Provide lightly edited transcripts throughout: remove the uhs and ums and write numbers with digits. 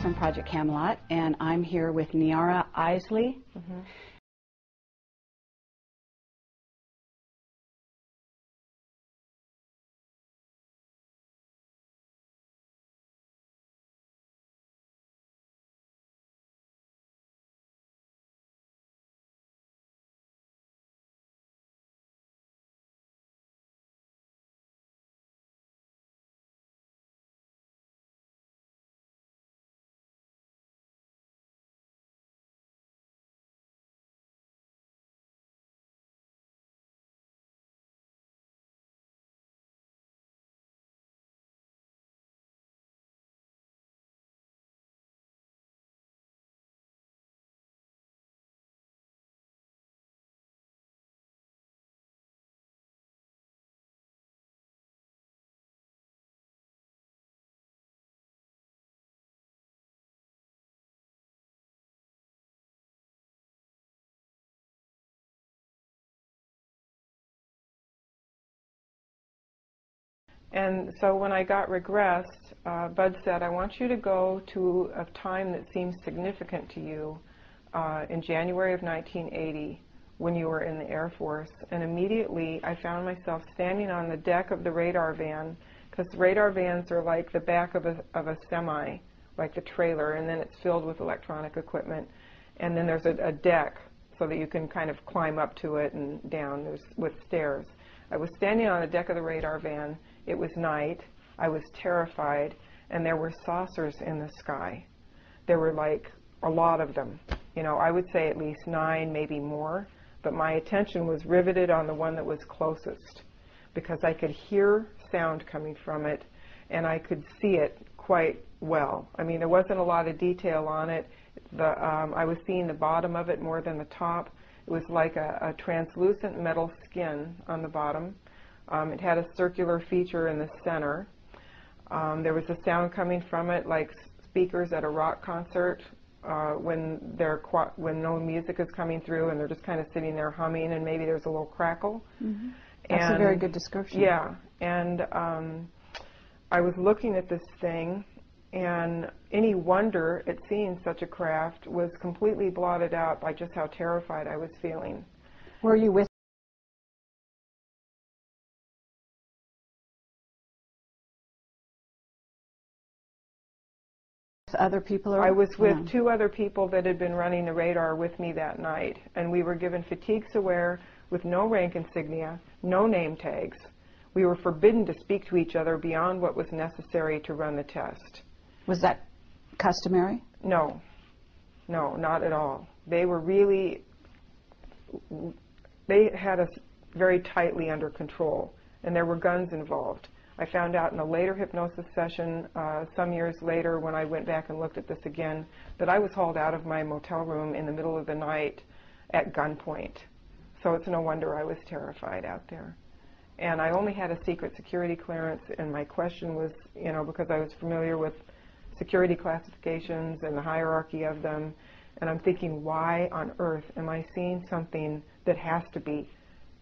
From Protζεκτ Κάμελοτ, and I'm here with Niara Isley. And so when I got regressed, Bud said, I want you to go to a time that seems significant to you in January of 1980 when you were in the Air Force. And immediately I found myself standing on the deck of the radar van, because radar vans are like the back of a semi, like the trailer, and then it's filled with electronic equipment. And then there's a deck so that you can kind of climb up to it and down with stairs. I was standing on the deck of the radar van. It was night. I was terrified, and there were saucers in the sky. There were like a lot of them. You know, I would say at least 9, maybe more, but my attention was riveted on the one that was closest because I could hear sound coming from it, and I could see it quite well. I mean, there wasn't a lot of detail on it. I was seeing the bottom of it more than the top. It was like a translucent metal skin on the bottom. It had a circular feature in the center. There was a sound coming from it like speakers at a rock concert when no music is coming through and they're just kind of sitting there humming and maybe there's a little crackle. Mm-hmm. That's a very good description. Yeah, and I was looking at this thing, and any wonder at seeing such a craft was completely blotted out by just how terrified I was feeling. Were you with other people? I was with 2 other people that had been running the radar with me that night, and we were given fatigues aware with no rank insignia, no name tags. We were forbidden to speak to each other beyond what was necessary to run the test. Was that customary? No, not at all. They were really, they had us very tightly under control, and there were guns involved. I found out in a later hypnosis session, some years later when I went back and looked at this again, that I was hauled out of my motel room in the middle of the night at gunpoint. So it's no wonder I was terrified out there. And I only had a secret security clearance, and my question was, you know, because I was familiar with security classifications and the hierarchy of them, and I'm thinking, why on earth am I seeing something that has to be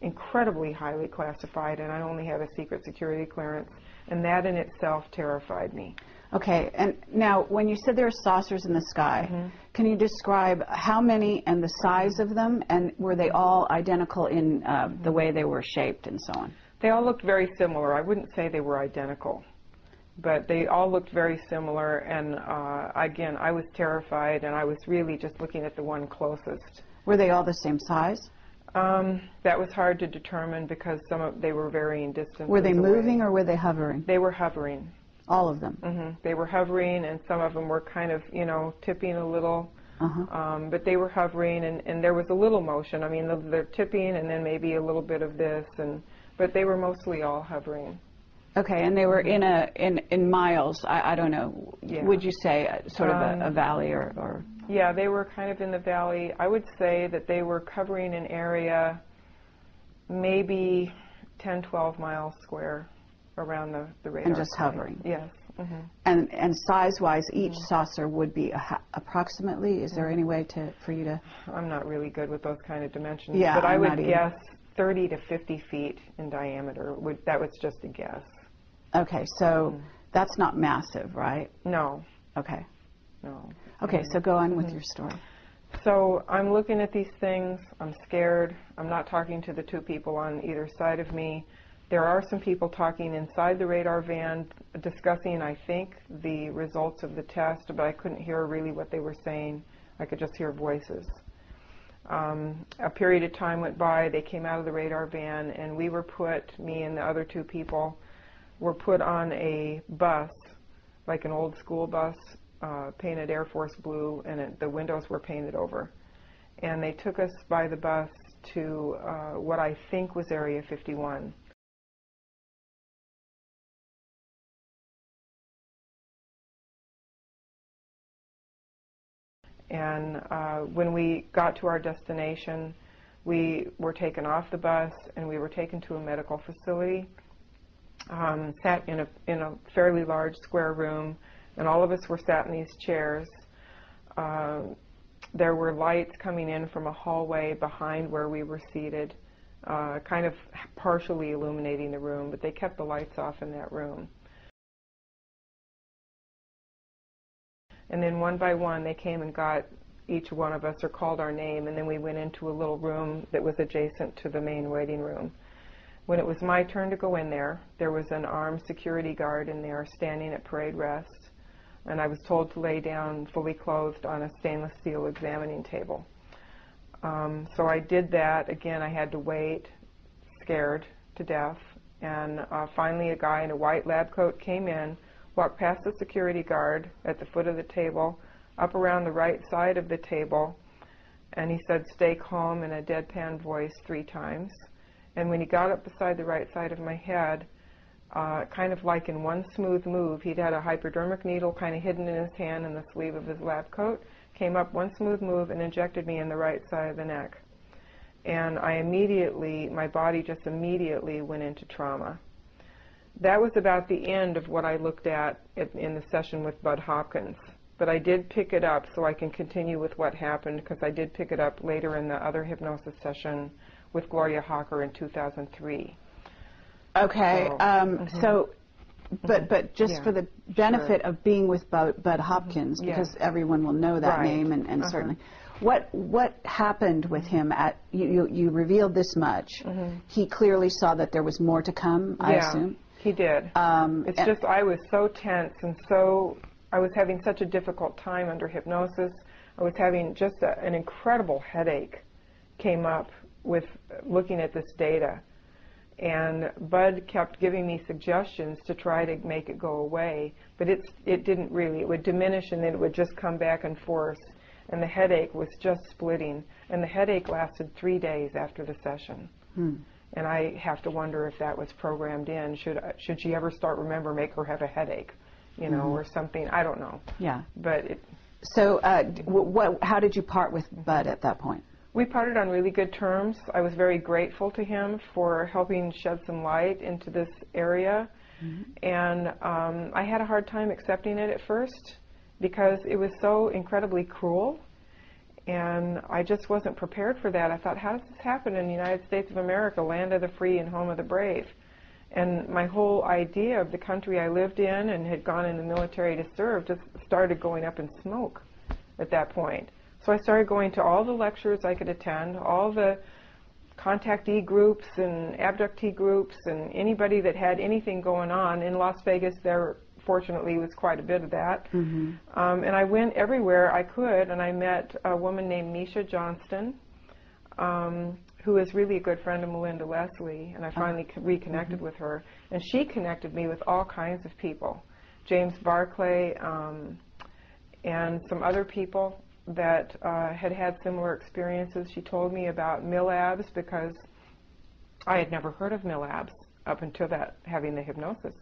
incredibly highly classified, and I only have a secret security clearance, and that in itself terrified me. Okay, and now when you said there are saucers in the sky, can you describe how many and the size of them, and were they all identical in the way they were shaped and so on? They all looked very similar. I wouldn't say they were identical, but they all looked very similar, and again, I was terrified, and I was really just looking at the one closest. Were they all the same size? That was hard to determine because they were varying distances. Were they moving or were they hovering? They were hovering. All of them? They were hovering, and some of them were kind of, you know, tipping a little. But they were hovering, and there was a little motion. I mean, they're tipping, and then maybe a little bit of this, but they were mostly all hovering. Okay, and they were in miles. I don't know. Yeah. Would you say sort of a valley or? Yeah, they were kind of in the valley. I would say that they were covering an area maybe 10, 12 miles square around the radar. And just hovering. Yes. And size-wise, each saucer would be approximately. Is there any way for you to? I'm not really good with those kind of dimensions. Yeah, but I would guess 30 to 50 feet in diameter. That was just a guess. Okay, so that's not massive, right? No. Okay. No. Okay, so go on with your story. So I'm looking at these things. I'm scared. I'm not talking to the two people on either side of me. There are some people talking inside the radar van discussing, I think, the results of the test, but I couldn't hear really what they were saying. I could just hear voices. A period of time went by. They came out of the radar van, and we were put, me and the other two people, were put on a bus, like an old school bus, painted Air Force blue, and the windows were painted over. And they took us by the bus to what I think was Area 51. And when we got to our destination, we were taken off the bus, and we were taken to a medical facility. Sat in a fairly large square room, and all of us were sat in these chairs. There were lights coming in from a hallway behind where we were seated, kind of partially illuminating the room, but they kept the lights off in that room. And then one by one they came and got each one of us, or called our name, and then we went into a little room that was adjacent to the main waiting room. When it was my turn to go in there, there was an armed security guard in there standing at parade rest, and I was told to lay down fully clothed on a stainless steel examining table. So I did that. Again, I had to wait, scared to death, and finally a guy in a white lab coat came in, walked past the security guard at the foot of the table, up around the right side of the table, and he said, "Stay calm," in a deadpan voice 3 times. And when he got up beside the right side of my head, kind of like in one smooth move, he'd had a hypodermic needle kind of hidden in his hand in the sleeve of his lab coat, came up one smooth move and injected me in the right side of the neck. And my body just immediately went into trauma. That was about the end of what I looked at in the session with Bud Hopkins. But I did pick it up so I can continue with what happened, because I did pick it up later in the other hypnosis session with Gloria Hawker in 2003. Okay, but just for the benefit of being with Bud Hopkins, because everyone will know that name, and certainly, what happened with him? You revealed this much. He clearly saw that there was more to come, I assume? He did. It's just I was so tense, and I was having such a difficult time under hypnosis. I was having just an incredible headache came up with looking at this data. And Bud kept giving me suggestions to try to make it go away, but it didn't really. It would diminish, and then it would just come back in force. And the headache was just splitting. And the headache lasted 3 days after the session. And I have to wonder if that was programmed in. Should she ever start make her have a headache, or something? I don't know. Yeah. But so how did you part with Bud at that point? We parted on really good terms. I was very grateful to him for helping shed some light into this area. And I had a hard time accepting it at first because it was so incredibly cruel. And I just wasn't prepared for that. I thought, how does this happen in the United States of America, land of the free and home of the brave? And my whole idea of the country I lived in and had gone in the military to serve just started going up in smoke at that point. So I started going to all the lectures I could attend, all the contactee groups and abductee groups, and anybody that had anything going on. In Las Vegas, there fortunately was quite a bit of that. And I went everywhere I could, and I met a woman named Misha Johnston, who is really a good friend of Melinda Leslie, and I finally reconnected with her. And she connected me with all kinds of people, James Barclay, and some other people. that had had similar experiences. She told me about MilAbs because I had never heard of MilAbs up until that, having the hypnosis.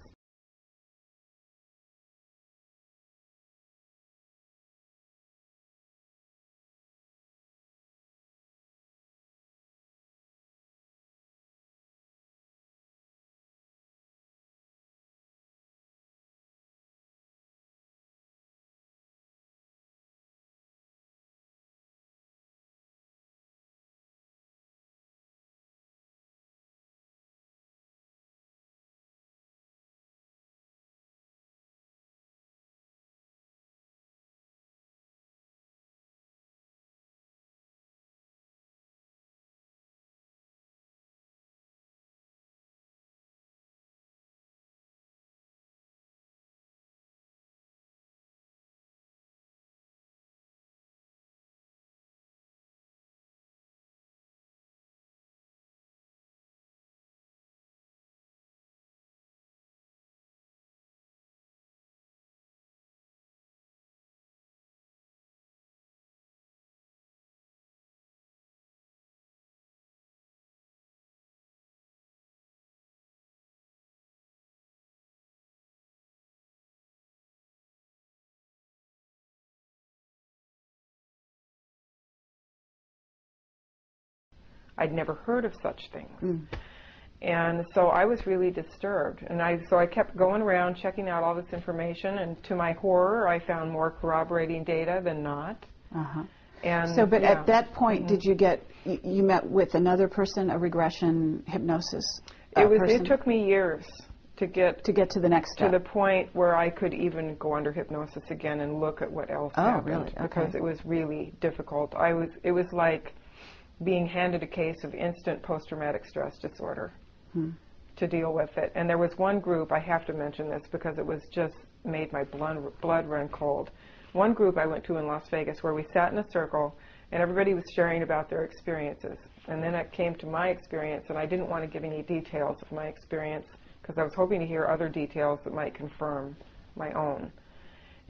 I'd never heard of such things. And so I was really disturbed. And so I kept going around checking out all this information, and to my horror, I found more corroborating data than not. And so, but at that point, did you get, you met with another person, a regression hypnosis person? It took me years to get to the next step. To the point where I could even go under hypnosis again and look at what else happened. Really? Okay. Because it was really difficult. It was like being handed a case of instant post-traumatic stress disorder to deal with it. And there was one group, I have to mention this because it was just made my blood run cold. One group I went to in Las Vegas where we sat in a circle and everybody was sharing about their experiences. And then it came to my experience, and I didn't want to give any details of my experience because I was hoping to hear other details that might confirm my own.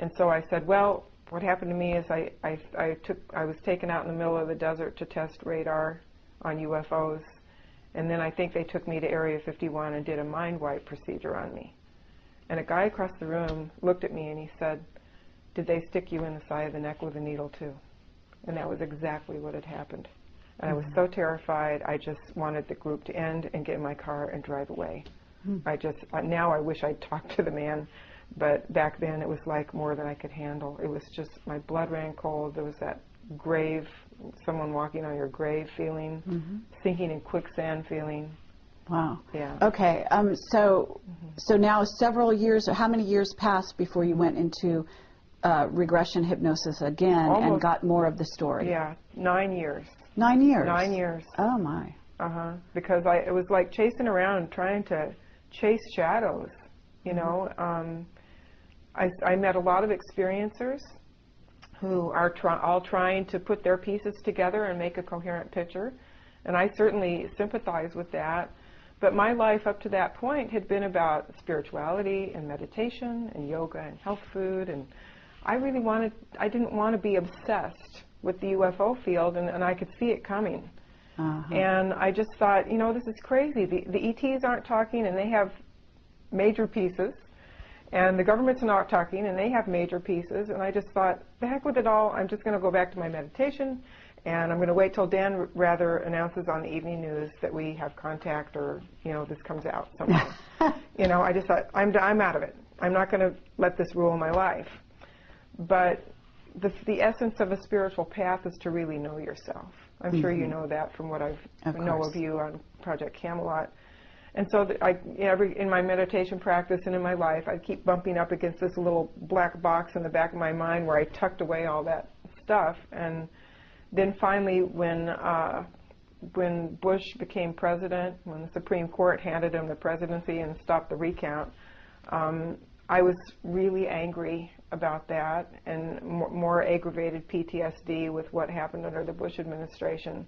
And so I said, well, what happened to me is I was taken out in the middle of the desert to test radar on UFOs, and then I think they took me to Area 51 and did a mind wipe procedure on me. And a guy across the room looked at me and he said, did they stick you in the side of the neck with a needle too? And that was exactly what had happened. And I was so terrified, I just wanted the group to end and get in my car and drive away. Now I wish I'd talked to the man. But back then, it was like more than I could handle. It was just, my blood ran cold. There was that grave, someone walking on your grave feeling, sinking in quicksand feeling. Wow. Yeah. Okay. So now several years, how many years passed before you went into regression hypnosis again and got more of the story? Yeah, 9 years. 9 years? 9 years. Oh, my. Because it was like chasing around, trying to chase shadows, you know. I met a lot of experiencers who are all trying to put their pieces together and make a coherent picture, and I certainly sympathize with that. But my life up to that point had been about spirituality and meditation and yoga and health food, and I didn't want to be obsessed with the UFO field, and I could see it coming. And I just thought, you know, this is crazy. The ETs aren't talking, and they have major pieces. And the government's not talking, and they have major pieces. And I just thought, the heck with it all. I'm just going to go back to my meditation, and I'm going to wait till Dan Rather announces on the evening news that we have contact, or, you know, this comes out somehow. You know, I just thought, I'm out of it. I'm not going to let this rule my life. But the essence of a spiritual path is to really know yourself. I'm sure you know that from what I know of you on Project Camelot. And so in my meditation practice and in my life, I keep bumping up against this little black box in the back of my mind where I tucked away all that stuff. And then finally, when Bush became president, when the Supreme Court handed him the presidency and stopped the recount, I was really angry about that, and more aggravated PTSD with what happened under the Bush administration.